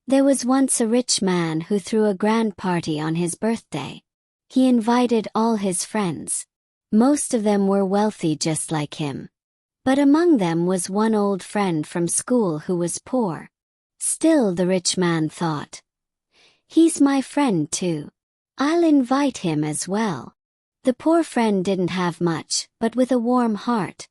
There was once a rich man who threw a grand party on his birthday. He invited all his friends. Most of them were wealthy just like him. But among them was one old friend from school who was poor. Still, the rich man thought, "He's my friend too. I'll invite him as well." The poor friend didn't have much, but with a warm heart,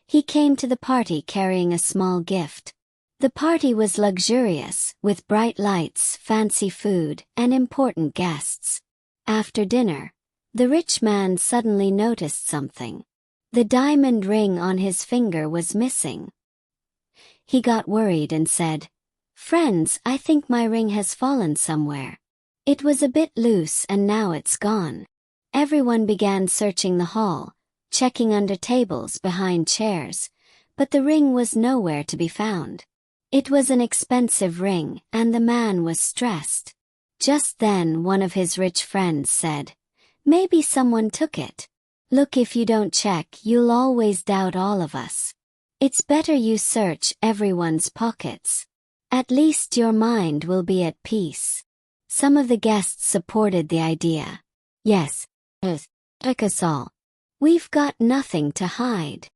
he came to the party carrying a small gift. The party was luxurious, with bright lights, fancy food, and important guests. After dinner, the rich man suddenly noticed something. The diamond ring on his finger was missing. He got worried and said, "Friends, I think my ring has fallen somewhere. It was a bit loose and now it's gone." Everyone began searching the hall, checking under tables, behind chairs, but the ring was nowhere to be found. It was an expensive ring, and the man was stressed. Just then one of his rich friends said, "Maybe someone took it. Look, if you don't check, you'll always doubt all of us. It's better you search everyone's pockets. At least your mind will be at peace." Some of the guests supported the idea. "Yes, check us all. We've got nothing to hide."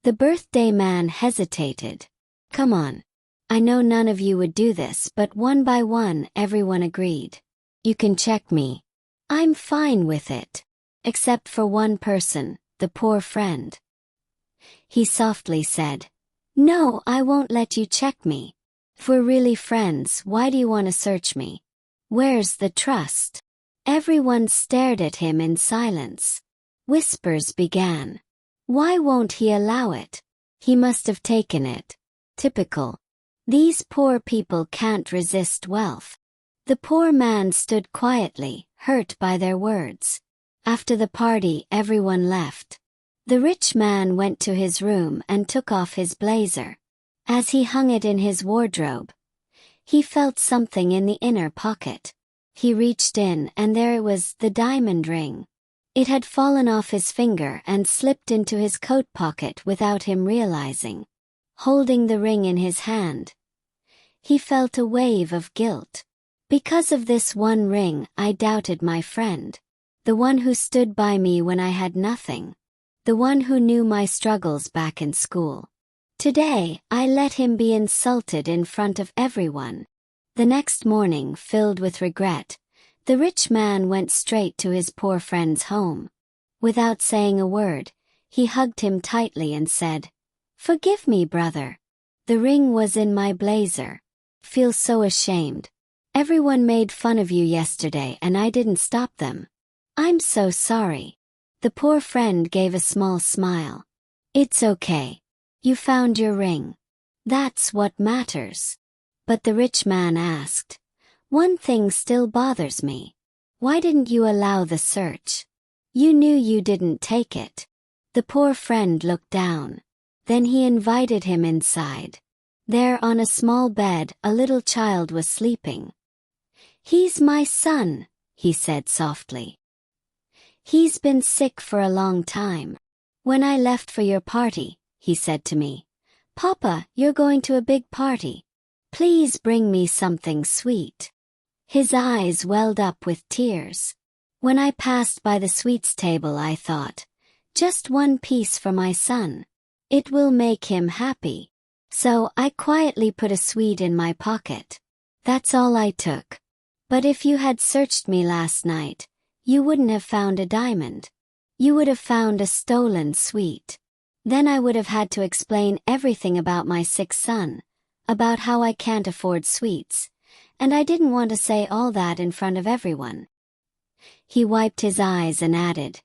The birthday man hesitated. "Come on. I know none of you would do this," but one by one everyone agreed. "You can check me. I'm fine with it." Except for one person, the poor friend. He softly said, "No, I won't let you check me. If we're really friends, why do you want to search me? Where's the trust?" Everyone stared at him in silence. Whispers began. "Why won't he allow it? He must have taken it. Typical. These poor people can't resist wealth." The poor man stood quietly, hurt by their words. After the party, everyone left. The rich man went to his room and took off his blazer. As he hung it in his wardrobe, he felt something in the inner pocket. He reached in, and there it was, the diamond ring. It had fallen off his finger and slipped into his coat pocket without him realizing. Holding the ring in his hand, he felt a wave of guilt. "Because of this one ring, I doubted my friend. The one who stood by me when I had nothing. The one who knew my struggles back in school. Today, I let him be insulted in front of everyone." The next morning, filled with regret, the rich man went straight to his poor friend's home. Without saying a word, he hugged him tightly and said, "Forgive me, brother. The ring was in my blazer. Feel so ashamed. Everyone made fun of you yesterday and I didn't stop them. I'm so sorry." The poor friend gave a small smile. "It's okay. You found your ring. That's what matters." But the rich man asked, "One thing still bothers me. Why didn't you allow the search? You knew you didn't take it." The poor friend looked down. Then he invited him inside. There, on a small bed, a little child was sleeping. "He's my son," he said softly. "He's been sick for a long time. When I left for your party, he said to me, 'Papa, you're going to a big party. Please bring me something sweet.'" His eyes welled up with tears. When I passed by the sweets table, I thought, just one piece for my son. It will make him happy. So I quietly put a sweet in my pocket. That's all I took. But if you had searched me last night, you wouldn't have found a diamond. You would have found a stolen sweet. Then I would have had to explain everything about my sick son, about how I can't afford sweets, and I didn't want to say all that in front of everyone. He wiped his eyes and added,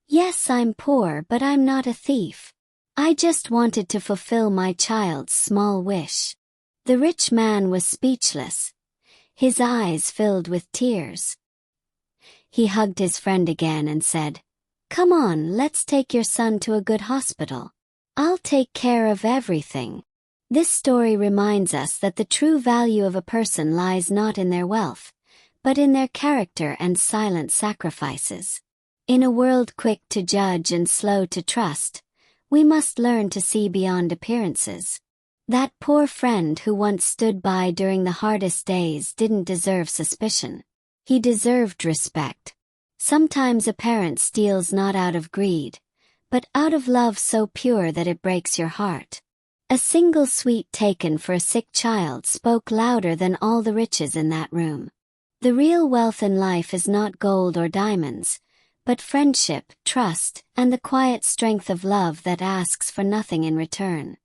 "Yes, I'm poor, but I'm not a thief. I just wanted to fulfill my child's small wish." The rich man was speechless. His eyes filled with tears. He hugged his friend again and said, "Come on, let's take your son to a good hospital. I'll take care of everything." This story reminds us that the true value of a person lies not in their wealth, but in their character and silent sacrifices. In a world quick to judge and slow to trust, we must learn to see beyond appearances. That poor friend who once stood by during the hardest days didn't deserve suspicion. He deserved respect. Sometimes a parent steals not out of greed, but out of love so pure that it breaks your heart. A single sweet taken for a sick child spoke louder than all the riches in that room. The real wealth in life is not gold or diamonds, but friendship, trust, and the quiet strength of love that asks for nothing in return.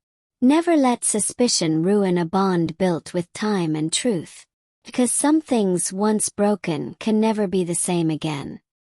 Never let suspicion ruin a bond built with time and truth, because some things once broken can never be the same again.